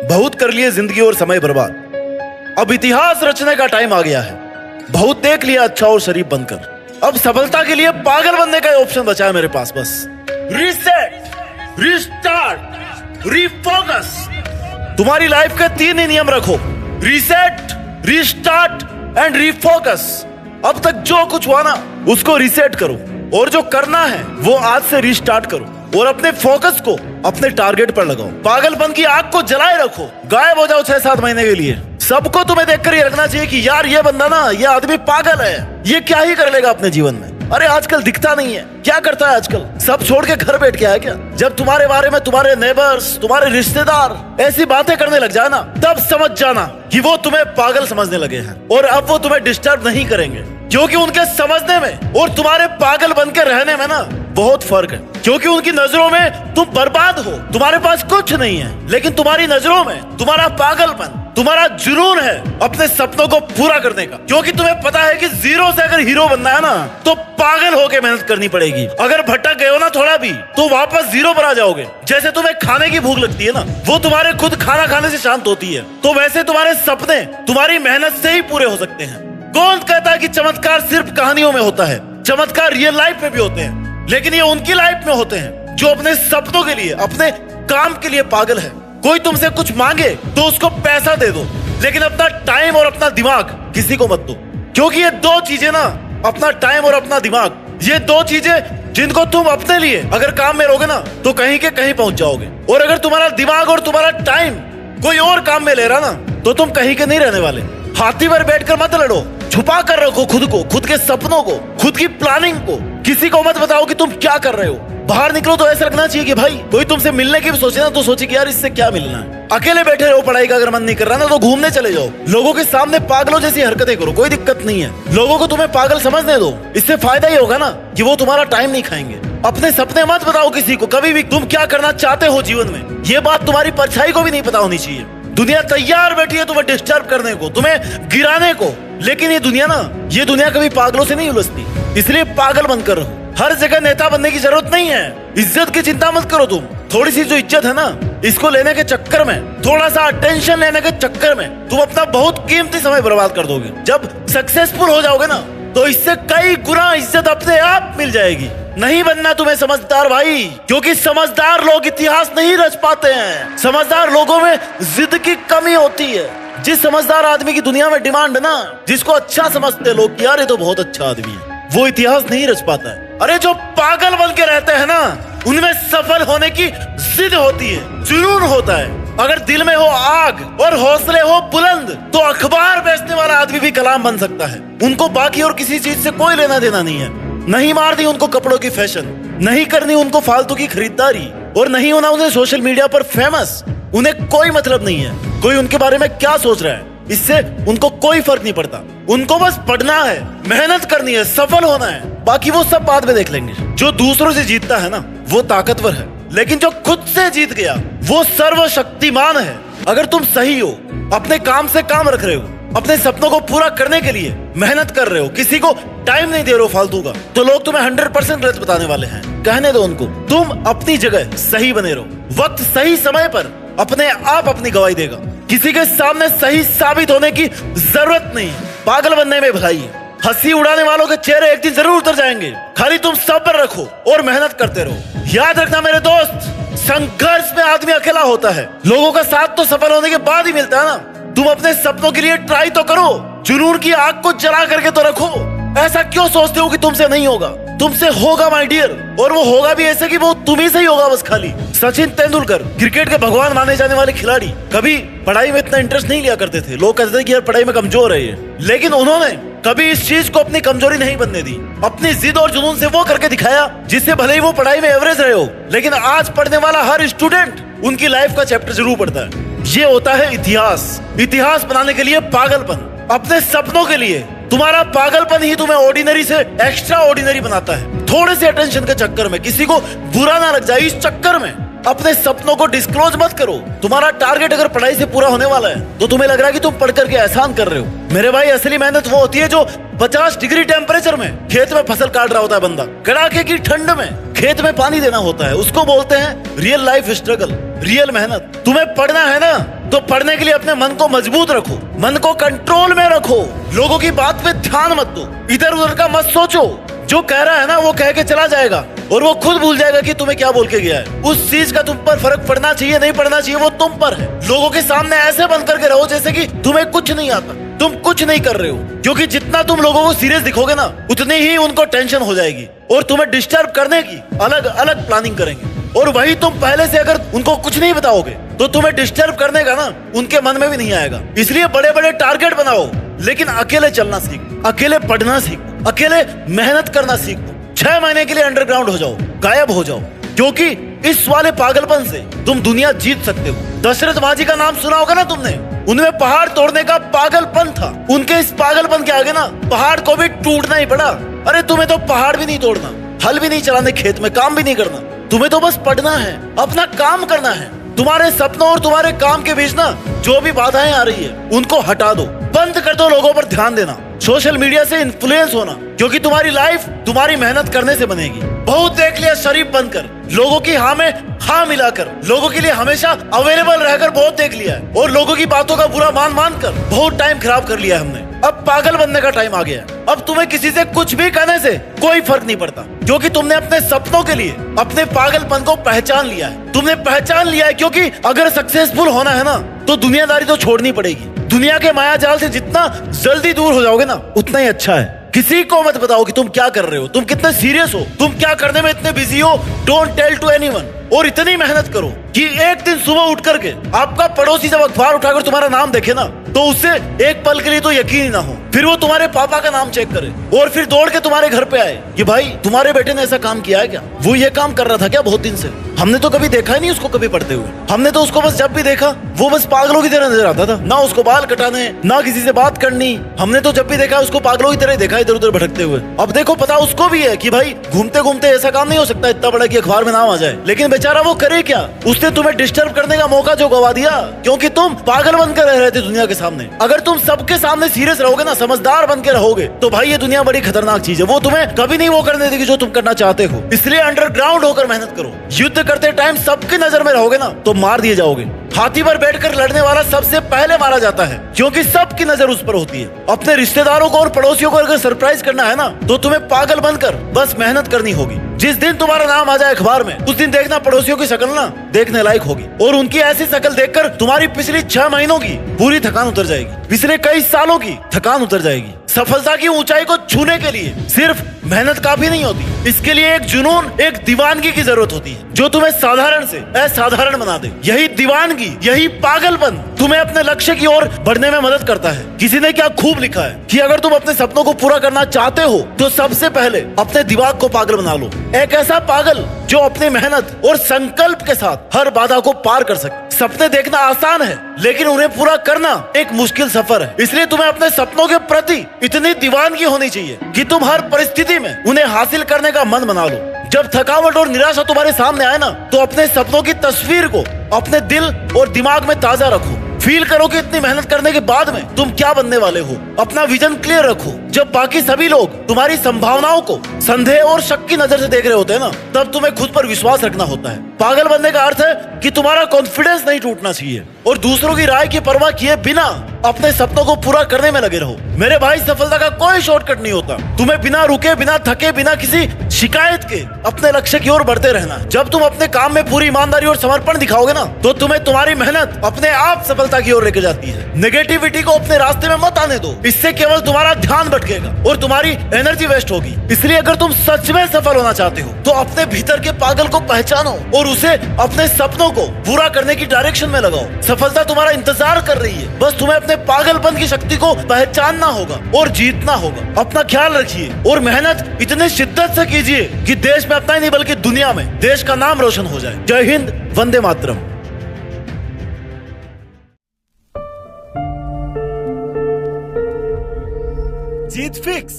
बहुत कर लिए जिंदगी और समय बर्बाद, अब इतिहास रचने का टाइम आ गया है। बहुत देख लिया अच्छा और शरीफ बनकर, अब सफलता के लिए पागल बनने का ऑप्शन बचा है मेरे पास। बस रीसेट, रीस्टार्ट, रीफोकस। तुम्हारी लाइफ के 3 ही नियम रखो: रीसेट, रीस्टार्ट एंड रीफोकस। अब तक जो कुछ हुआ ना उसको रीसेट करो, और जो करना है वो आज से रीस्टार्ट करो, और अपने फोकस को अपने टारगेट पर लगाओ। पागलपन की आग को जलाए रखो, गायब हो जाओ 6-7 महीने के लिए। सबको तुम्हें देखकर ये रखना चाहिए कि यार ये बंदा ना, ये आदमी पागल है, ये क्या ही कर लेगा अपने जीवन में। अरे आजकल दिखता नहीं है, क्या करता है आजकल? सब छोड़ के घर बैठ के आया क्या? जब तुम्हारे बारे में तुम्हारे नेबर्स, तुम्हारे रिश्तेदार ऐसी बातें करने लग जाए ना, तब समझ जाना कि वो तुम्हें पागल समझने लगे हैं, और अब वो तुम्हें डिस्टर्ब नहीं करेंगे, क्योंकि उनके समझने में और तुम्हारे पागल बन के रहने में ना बहुत फर्क है। क्योंकि उनकी नजरों में तुम बर्बाद हो, तुम्हारे पास कुछ नहीं है, लेकिन तुम्हारी नजरों में तुम्हारा पागलपन, तुम्हारा जुनून है अपने सपनों को पूरा करने का। क्योंकि तुम्हें पता है कि जीरो से अगर हीरो बनना है ना, तो पागल होके मेहनत करनी पड़ेगी। अगर भटक गए हो ना थोड़ा भी, तो वापस जीरो पर आ जाओगे। जैसे तुम्हें खाने की भूख लगती है ना, वो तुम्हारे खुद खाना खाने से शांत होती है, तो वैसे तुम्हारे सपने तुम्हारी मेहनत से ही पूरे हो सकते हैं। कौन कहता है कि चमत्कार सिर्फ कहानियों में होता है? चमत्कार रियल लाइफ में भी होते हैं, लेकिन ये उनकी लाइफ में होते हैं जो अपने सपनों के लिए, अपने काम के लिए पागल है। कोई तुमसे कुछ मांगे तो उसको पैसा दे दो, लेकिन अपना टाइम और अपना दिमाग किसी को मत दो। क्योंकि ये 2 चीजें ना, अपना टाइम और अपना दिमाग, ये 2 चीजें जिनको तुम अपने लिए अगर काम में रहोगे ना, तो कहीं के कहीं पहुंच जाओगे। और अगर तुम्हारा दिमाग और तुम्हारा टाइम कोई और काम में ले रहा ना, तो तुम कहीं के नहीं रहने वाले। हाथी पर बैठकर मत लड़ो, छुपा कर रखो खुद को, खुद के सपनों को, खुद की प्लानिंग को। किसी को मत बताओ कि तुम क्या कर रहे हो। बाहर निकलो तो ऐसा लगना चाहिए कि भाई कोई तुमसे मिलने की भी सोचे ना, तो सोचे कि यार इससे क्या मिलना है। अकेले बैठे रहो, पढ़ाई का अगर मन नहीं कर रहा ना, तो घूमने चले जाओ। लोगों के सामने पागलों जैसी हरकतें करो, कोई दिक्कत नहीं है। लोगों को तुम्हें पागल समझने दो, इससे फायदा ही होगा ना कि वो तुम्हारा टाइम नहीं खाएंगे। अपने सपने मत बताओ किसी को कभी भी, तुम क्या करना चाहते हो जीवन में। ये बात तुम्हारी परछाई को भी नहीं पता होनी चाहिए। दुनिया तैयार बैठी है तुम्हें डिस्टर्ब करने को, तुम्हें गिराने को, लेकिन ये दुनिया कभी पागलों से नहीं उलझती। इसलिए पागल बनकर रहो। हर जगह नेता बनने की जरूरत नहीं है। इज्जत की चिंता मत करो तुम। थोड़ी सी जो इज्जत है ना, इसको लेने के चक्कर में, थोड़ा सा अटेंशन लेने के चक्कर में तुम अपना बहुत कीमती समय बर्बाद कर दोगे। जब सक्सेसफुल हो जाओगे ना, तो इससे कई गुना इज्जत अपने आप मिल जाएगी। नहीं बनना तुम्हें समझदार भाई, क्योंकि समझदार लोग इतिहास नहीं रच पाते हैं। समझदार लोगों में जिद की कमी होती है। जिस समझदार आदमी की दुनिया में डिमांड है ना, जिसको अच्छा समझते हैं लोग, यार ये तो बहुत अच्छा आदमी है, वो इतिहास नहीं रच पाता है। अरे जो पागल बन के रहते हैं ना, उनमें सफल होने की जिद होती है, जुनून होता है। अगर दिल में हो आग और हौसले हो बुलंद, तो अखबार बेचने वाला आदमी भी कलाम बन सकता है। उनको बाकी और किसी चीज से कोई लेना देना नहीं है। नहीं मारनी उनको कपड़ों की फैशन, नहीं करनी उनको फालतू की खरीदारी, और नहीं होना उन्हें सोशल मीडिया पर फेमस। उन्हें कोई मतलब नहीं है कोई उनके बारे में क्या सोच रहा है, इससे उनको कोई फर्क नहीं पड़ता। उनको बस पढ़ना है, मेहनत करनी है, सफल होना है, बाकी वो सब बाद में देख लेंगे। जो दूसरों से जीतता है ना, वो ताकतवर है, लेकिन जो खुद से जीत गया वो सर्वशक्तिमान है। अगर तुम सही हो, अपने काम से काम रख रहे हो, अपने सपनों को पूरा करने के लिए मेहनत कर रहे हो, किसी को टाइम नहीं दे रहे हो फालतू का, तो लोग तुम्हें 100% गलत बताने वाले हैं। कहने दो उनको, तुम अपनी जगह सही बने रहो। वक्त सही समय पर अपने आप अपनी गवाही देगा। किसी के सामने सही साबित होने की जरूरत नहीं। पागल बनने में भलाई है। हंसी उड़ाने वालों के चेहरे एक दिन जरूर उतर जाएंगे। खाली तुम सब्र रखो और मेहनत करते रहो। याद रखना मेरे दोस्त, संघर्ष में आदमी अकेला होता है, लोगों का साथ तो सफल होने के बाद ही मिलता है ना। तुम अपने सपनों के लिए ट्राई तो करो, जुनून की आग को जला करके तो रखो। ऐसा क्यों सोचते हो कि तुमसे नहीं होगा? तुमसे होगा माय डियर, और वो होगा भी ऐसे कि वो तुम्ही से ही होगा बस। खाली सचिन तेंदुलकर, क्रिकेट के भगवान माने जाने वाले खिलाड़ी, कभी पढ़ाई में इतना इंटरेस्ट नहीं लिया करते थे। लोग कहते थे कि यार पढ़ाई में कमजोर है ये, लेकिन उन्होंने कभी इस चीज को अपनी कमजोरी नहीं बनने दी। अपनी जिद और जुनून से वो करके दिखाया, जिससे भले ही वो पढ़ाई में एवरेज रहे हो, लेकिन आज पढ़ने वाला हर स्टूडेंट उनकी लाइफ का चैप्टर जरूर पढ़ता है। ये होता है इतिहास। इतिहास बनाने के लिए पागलपन, अपने सपनों के लिए तुम्हारा पागलपन ही तुम्हें ऑर्डिनरी से एक्स्ट्रा ऑर्डिनरी बनाता है। थोड़े से अटेंशन के चक्कर में किसी को बुरा ना लग जाए, इस चक्कर में अपने सपनों को डिस्क्लोज मत करो। तुम्हारा टारगेट अगर पढ़ाई से पूरा होने वाला है, तो तुम्हें लग रहा है कि तुम पढ़ करके एहसान कर रहे हो। मेरे भाई, असली मेहनत वो होती है जो 50 डिग्री टेम्परेचर में खेत में फसल काट रहा होता है बंदा, कड़ाके की ठंड में खेत में पानी देना होता है। उसको बोलते हैं रियल लाइफ स्ट्रगल, रियल मेहनत। तुम्हें पढ़ना है ना, तो पढ़ने के लिए अपने मन को मजबूत रखो, मन को कंट्रोल में रखो, लोगों की बात पे ध्यान मत दो, इधर उधर का मत सोचो। जो कह रहा है ना वो कह के चला जाएगा और वो खुद भूल जाएगा कि तुम्हें क्या बोल के गया है। उस चीज का तुम पर फर्क पड़ना चाहिए नहीं पड़ना चाहिए वो तुम पर है। लोगों के सामने ऐसे बंद करके रहो जैसे कि तुम्हें कुछ नहीं आता, तुम कुछ नहीं कर रहे हो, क्योंकि जितना तुम लोगों को सीरियस दिखोगे ना उतनी ही उनको टेंशन हो जाएगी और तुम्हें डिस्टर्ब करने की अलग अलग प्लानिंग करेंगे। और वही तुम पहले से अगर उनको कुछ नहीं बताओगे तो तुम्हें डिस्टर्ब करने का ना उनके मन में भी नहीं आएगा। इसलिए बड़े बड़े टारगेट बनाओ, लेकिन अकेले चलना सीखो, अकेले पढ़ना सीखो, अकेले मेहनत करना सीखो। 6 महीने के लिए अंडरग्राउंड हो जाओ, गायब हो जाओ, क्योंकि इस वाले पागलपन से तुम दुनिया जीत सकते हो। दशरथ माझी का नाम सुना होगा ना तुमने, उनमें पहाड़ तोड़ने का पागलपन था। उनके इस पागलपन के आगे ना पहाड़ को भी टूटना ही पड़ा। अरे तुम्हें तो पहाड़ भी नहीं तोड़ना, हल भी नहीं चलाने, खेत में काम भी नहीं करना, तुम्हें तो बस पढ़ना है, अपना काम करना है। तुम्हारे सपनों और तुम्हारे काम के बीच ना जो भी बाधाएं आ रही है उनको हटा दो, बंद कर दो लोगों पर ध्यान देना, सोशल मीडिया से इन्फ्लुएंस होना, क्योंकि तुम्हारी लाइफ तुम्हारी मेहनत करने से बनेगी। बहुत देख लिया शरीफ बनकर, लोगों की हाँ में हाँ मिलाकर, लोगों के लिए हमेशा अवेलेबल रहकर बहुत देख लिया है, और लोगों की बातों का बुरा मान मान कर बहुत टाइम खराब कर लिया है हमने। अब पागल बनने का टाइम आ गया है। अब तुम्हें किसी से कुछ भी कहने से कोई फर्क नहीं पड़ता, क्योंकि तुमने अपने सपनों के लिए अपने पागलपन को पहचान लिया है। तुमने पहचान लिया है, क्योंकि अगर सक्सेसफुल होना है ना तो दुनियादारी तो छोड़नी पड़ेगी। दुनिया के माया जाल से जितना जल्दी दूर हो जाओगे ना उतना ही अच्छा है। किसी को मत बताओ कि तुम क्या कर रहे हो, तुम कितने सीरियस हो, तुम क्या करने में इतने बिजी हो। Don't tell to anyone. और इतनी मेहनत करो कि एक दिन सुबह उठ करके आपका पड़ोसी जब अखबार उठाकर तुम्हारा नाम देखे ना तो उससे एक पल के लिए तो यकीन ही ना हो, फिर वो तुम्हारे पापा का नाम चेक करे और फिर दौड़ के तुम्हारे घर पे आए कि भाई तुम्हारे बेटे ने ऐसा काम किया है क्या, वो ये काम कर रहा था क्या बहुत दिन से, हमने तो कभी देखा ही नहीं उसको कभी पढ़ते हुए, हमने तो उसको बस जब भी देखा वो बस पागलों की तरह नजर आता था, ना उसको बाल कटाने ना किसी से बात करनी, हमने तो जब भी देखा उसको पागलों की तरह देखा इधर उधर भटकते हुए। अब देखो पता उसको भी है कि भाई घूमते घूमते ऐसा काम नहीं हो सकता इतना बड़ा कि अखबार में नाम आ जाए, लेकिन बेचारा वो करे क्या, उसने तुम्हें डिस्टर्ब करने का मौका जो गवा दिया, क्योंकि तुम पागल बनकर रह रहे थे दुनिया के सामने। अगर तुम सबके सामने सीरियस रहोगे ना, समझदार बन के रहोगे, तो भाई ये दुनिया बड़ी खतरनाक चीज है, वो तुम्हें कभी नहीं वो करने देगी जो तुम करना चाहते हो। इसलिए अंडरग्राउंड होकर मेहनत करो। युद्ध करते टाइम सबकी नजर में रहोगे ना तो मार दिए जाओगे। हाथी पर बैठकर लड़ने वाला सबसे पहले मारा जाता है, क्योंकि सबकी नजर उस पर होती है। अपने रिश्तेदारों को और पड़ोसियों को अगर सरप्राइज करना है ना तो तुम्हें पागल बनकर बस मेहनत करनी होगी। जिस दिन तुम्हारा नाम आ जाए अखबार में उस दिन देखना पड़ोसियों की शक्ल ना देखने लायक होगी, और उनकी ऐसी शक्ल देखकर तुम्हारी पिछली 6 महीनों की पूरी थकान उतर जाएगी, पिछले कई सालों की थकान उतर जाएगी। सफलता की ऊंचाई को छूने के लिए सिर्फ मेहनत काफी नहीं होती, इसके लिए एक जुनून, एक दीवानगी की जरूरत होती है जो तुम्हें साधारण से असाधारण बना दे। यही दीवानगी, यही पागलपन तुम्हें अपने लक्ष्य की ओर बढ़ने में मदद करता है। किसी ने क्या खूब लिखा है कि अगर तुम अपने सपनों को पूरा करना चाहते हो तो सबसे पहले अपने दिमाग को पागल बना लो, एक ऐसा पागल जो अपनी मेहनत और संकल्प के साथ हर बाधा को पार कर सके। सपने देखना आसान है लेकिन उन्हें पूरा करना एक मुश्किल सफर है, इसलिए तुम्हें अपने सपनों के प्रति इतनी दीवानगी होनी चाहिए कि तुम हर परिस्थिति में उन्हें हासिल करने का मन बना लो। जब थकावट और निराशा तुम्हारे सामने आए ना तो अपने सपनों की तस्वीर को अपने दिल और दिमाग में ताजा रखो। फील करो कि इतनी मेहनत करने के बाद में तुम क्या बनने वाले हो। अपना विजन क्लियर रखो। जब बाकी सभी लोग तुम्हारी संभावनाओं को संदेह और शक की नजर से देख रहे होते हैं ना तब तुम्हें खुद पर विश्वास रखना होता है। पागल बनने का अर्थ है कि तुम्हारा कॉन्फिडेंस नहीं टूटना चाहिए और दूसरों की राय की परवाह किए बिना अपने सपनों को पूरा करने में लगे रहो। मेरे भाई, सफलता का कोई शॉर्टकट नहीं होता। तुम्हें बिना रुके, बिना थके, बिना किसी शिकायत के अपने लक्ष्य की ओर बढ़ते रहना। जब तुम अपने काम में पूरी ईमानदारी और समर्पण दिखाओगे ना तो तुम्हें तुम्हारी मेहनत अपने आप सफलता की ओर लेकर जाती है। नेगेटिविटी को अपने रास्ते में मत आने दो, इससे केवल तुम्हारा ध्यान भटकेगा और तुम्हारी एनर्जी वेस्ट होगी। इसलिए अगर तुम सच में सफल होना चाहते हो तो अपने भीतर के पागल को पहचानो और उसे अपने सपनों को पूरा करने की डायरेक्शन में लगाओ। सफलता तुम्हारा इंतजार कर रही है, बस तुम्हें अपने पागलपन की शक्ति को पहचानना होगा और जीतना होगा। अपना ख्याल रखिए और मेहनत इतनी शिद्दत से कीजिए कि देश में अपना ही नहीं बल्कि दुनिया में देश का नाम रोशन हो जाए। जय हिंद, वंदे मातरम। जीत फिक्स।